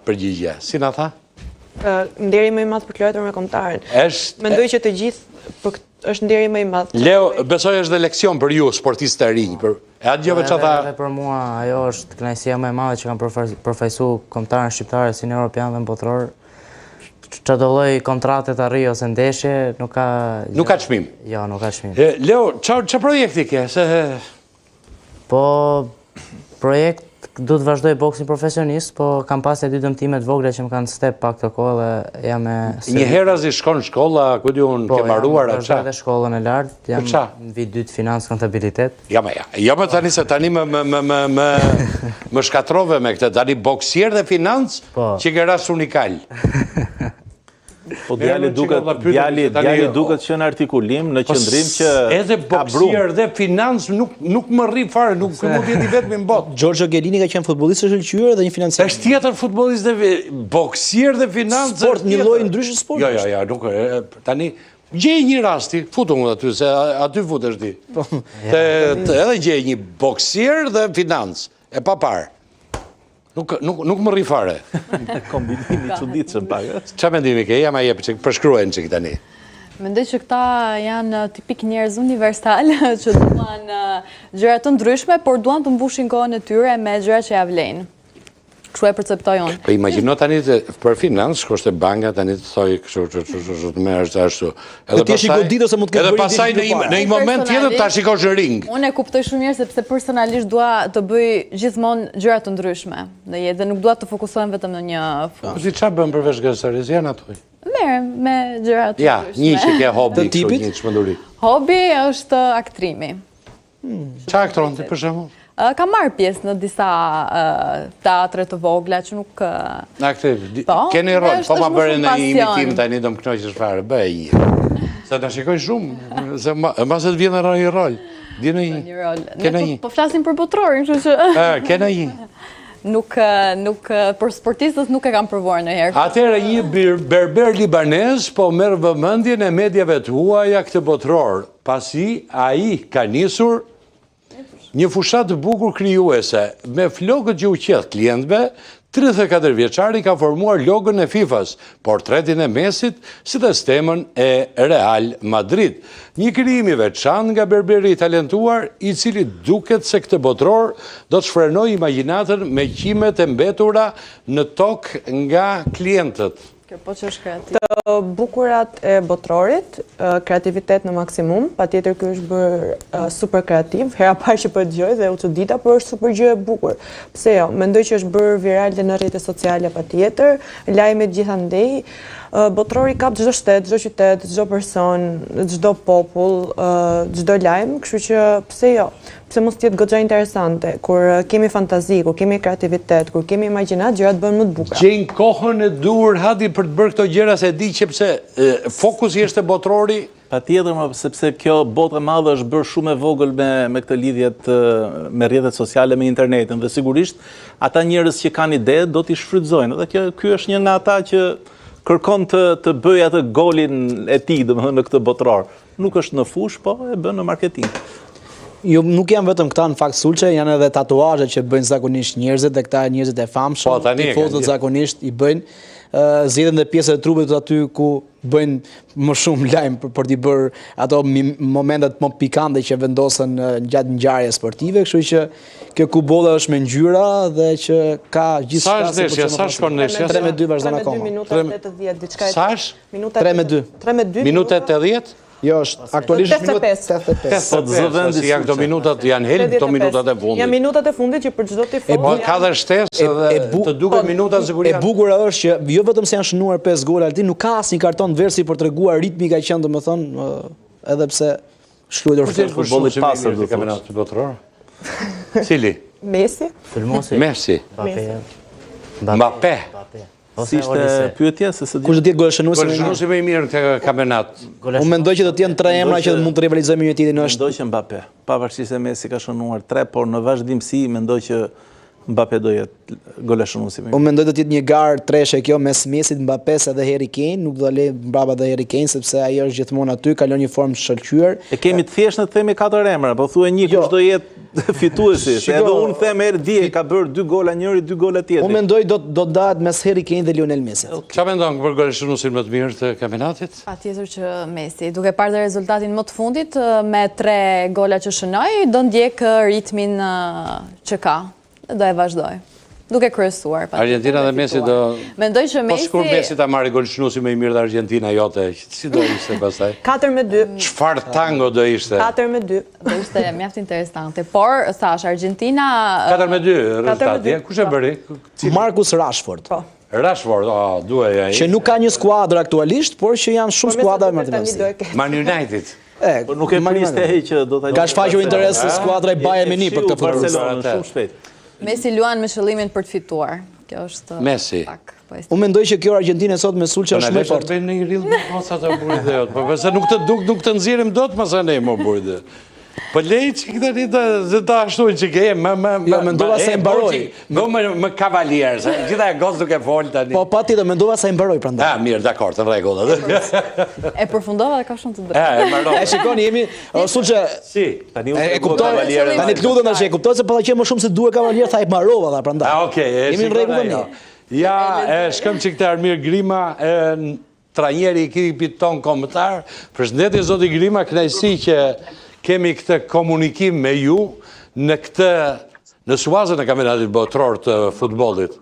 përgjigje. Si na tha? Nderi më i madh për luajtur me kombëtarin. Mendoj që të gjithë është nderi më i madh. Leo, besoj është dhe leksion për ju, sportistë të rinj. E atë gjëve që tha... Edhe për mua, ajo është kënaqësia më e madhe që kam përfaqësuar kombëtarin shqiptar si në europian dhe në botror. Çdo lloj kontrate të arrijë ose ndeshje, nuk ka çmim. Jo, nuk ka çmim. Leo, çfarë projekti ke? Po, projekt du të vazhdoj boksin profesionist, po kam pas e 2 dëmtime të vogla që më kanë step pak të kohë dhe jam e... Një herazi shkon shkolla, ku di unë, ke mbaruar atë? Po, jam vazhdoj shkollën e lartë, jam në vit 2 të financë kontabilitet. Ja më tani se tani më shkatrove me këtë, tani boksier dhe financë, që ke rast unikal. Po djali duket që në artikulim, në qëndrim që... Edhe boksier dhe financë nuk më rri fare, nuk më vjeti vetëm në botë. Giorgio Chiellini ka qenë futbollist shëlqyer dhe një financier. Është tjetër futbollist dhe boksier dhe financë. Sport, një lloj ndryshë sport. Jo, nuk tani gjej një rasti, futu më aty, se aty futesh ti. Edhe gjej një boksier dhe financë, e pa parë. Nuk më rri fare. Kombinimi çuditshëm pak. Çfarë mendimi ke? Ja ma jep që përshkruajnë çik tani. Mendoj që këta janë tipik njerëz universal që duan gjëra të ndryshme, por duan të mbushin kohën e tyre me gjëra që ja vlejnë. Kështu e perceptoj unë. Po imagjino tani për financë, shkosh te banka tani të thoj kështu të merresh ashtu. Edhe pasaj në një moment tjetër ta shikosh ring. Unë e kuptoj shumë mirë sepse personalisht dua të bëj gjithmonë gjëra të ndryshme. Dhe nuk dua të fokusohem vetëm në një fushë. Po ti çfarë bën përveç gazetërisë? Janë aty. Merrem me gjëra të ndryshme. Ja, një që ke hobi kështu, një çmenduri. Hobi është aktrimi. Çfarë aktron ti për shembull? Kam marrë pjesë në disa teatre të vogla që nuk... Keni rol, po ma bërë në imitim tani do më knoqësh fare, bëj një. Se të shikoj shumë, se mbase të vjen një rol. Dine një. Ne po flasim për botrorin, kështu që... Kena një. Nuk, për sportistët nuk e kam provuar në herë. Atëherë një berber libanez, po merë vëmendjen e medjave të huaja këtë botror, pasi ai ka nisur një fushat të bukur krijuese, me flokët që u qeth klientëve, 34 vjeçari ka formuar logën e FIFA-s, portretin e Mesit, si dhe stemën e Real Madrid. Një krijim i veçantë nga berberi i talentuar, i cili duket se këtë botror do të shfrenoj imagjinatën me qimet e mbetura në tokë nga klientët. Po që është kreativ. Të bukurat e botrorit, kreativitet në maksimum, patjetër ky është bërë super kreativ, hera parë që po e dëgjoj dhe u çudita, por është super gjë e bukur. Pse jo? Mendoj që është bërë viral dhe në rrjetet sociale patjetër, lajmet gjithandej. Botrori kap çdo shtet, çdo qytet, çdo person, çdo popull, çdo lajm, kështu që pse jo? Pse mos të jetë goxha interesante, kur kemi fantazi, kur kemi kreativitet, kur kemi imagjinat, gjërat bëhen më të bukura. Gjejnë kohën e duhur hadi për të bërë këto gjëra, se di që pse fokusi është te botrori. Patjetër, sepse kjo botë e madhe është bërë shumë e vogël me këtë lidhjet me rrjetet sociale, me internetin, dhe sigurisht ata njerëz që kanë ide do t'i shfrytëzojnë. Dhe ky është një nga ata që kërkon të bëj atë golin e tij, domethënë në këtë botror. Nuk është në fush, po e bën në marketing. Jo, nuk janë vetëm këta në fakt sulçe, janë edhe tatuazhet që bëjnë zakonisht njerëzit, dhe këta njerëzit e famshëm, tifozët zakonisht i bëjnë, zgjedhin dhe pjesët e trupit aty ku bëjnë më shumë lajm për t'i bërë ato momentet më pikante që vendosen gjatë ngjarjes sportive, kështu që kjo kubolla është me ngjyra dhe që ka gjithçka. Sa shkon ndeshja? 3-2 vazhdon akoma. 3 minuta 80 diçka. Sa është? 3-2. Minuta 80? Jo, është aktualisht minuta 85. Po zëvendësi janë këto minutat, janë help këto minutat e fundit. Janë minutat e fundit që për çdo tifozë. Po ka dhe shtesë edhe të duket minutat sigurisht. E bukur është që jo vetëm se janë shënuar 5 gola altin, nuk ka asnjë karton versi për treguar ritmi ka qenë, domethënë, edhe pse shluajtur futbolli i pastër do të kampionat botror. Cili? Messi. Messi. Mbappé. Si ishte pyetja se së kush do të jetë golshënuesi më i mirë në këtë kampionat? Unë mendoj që do të jenë 3 emra që mund të rivalizojnë me një tjetrin. Mendoj që Mbappé, pavarësisht se Messi ka shënuar 3, por në vazhdimsi mendoj që Mbappé do jetë goleshënuesi. Unë mendoj do të jetë një garë treshe kjo mes Mesit, Mbappés edhe Harry Kane, nuk do le mbrapa dhe Harry Kane sepse ai është gjithmonë aty, kalon një formë shkëlqyer. E kemi thjesht në të themi 4 emra, po thuaj një kush do jetë fituesi, se edhe unë them Erdi ka bërë 2 gola njëri, 2 gola tjetri. Unë mendoj do dahet mes Harry Kane dhe Lionel Messi. Çfarë mendon për goleshënuesin më të mirë të kampionatit? Patjetër që Messi, duke parë rezultatin më të fundit me 3 gola që shënoi, do ndjek ritmin që ka. Do e vazhdoj. Duke kryesuar. Argentina dhe Messi do... Mendoj që Messi... Po shkur Messi ta marrë goleshënuesin më i mirë dhe Argentina jote, si do ishte pastaj? 4-2. Çfarë tango do ishte? 4-2. Do ishte mjaft interesante. Por, thash, Argentina... 4-2 rezultati. Kush e bëri? Marcus Rashford. Rashford, duaj ai. Që nuk ka një skuadër aktualisht, por që janë shumë skuadra me Messi. Man United. Nuk e priste që do ta... Ka shfaqur interes skuadra e Bayern Munich për këtë Barcelona shumë shpejt. Messi luan me qëllimin për të fituar. Kjo është... Messi. Unë mendoj që kjo Argentinë sot me sulçe është më e fortë. Po në një rillë mosa të burit dhe jot. Po pse nuk të nxjerrim dot më sa ne më burit. Po lej që këtë ta ashtu që ke mendova se e mbaroj. Më kavalier, se gjitha e gocë duke folë tani. Po patjetër mendova se e mbaroj prandaj. Mirë, dakor, në rregull. E përfundova dhe ka shumë të drejtë. E shikoni, jemi sulçe. Si, tani e kuptoj. Tani të lutem tash, e kuptoj se po ta qem më shumë se duhet kavalier, tha e mbarova dha prandaj. Okej, jemi në rregull tani. Ja, shkëm që këtë Armir Grima, trajneri i ekipit ton kombëtar. Përshëndetje zoti Grima, kënaqësi që kemi këtë komunikim me ju në suazën e kampionatit botror të futbollit.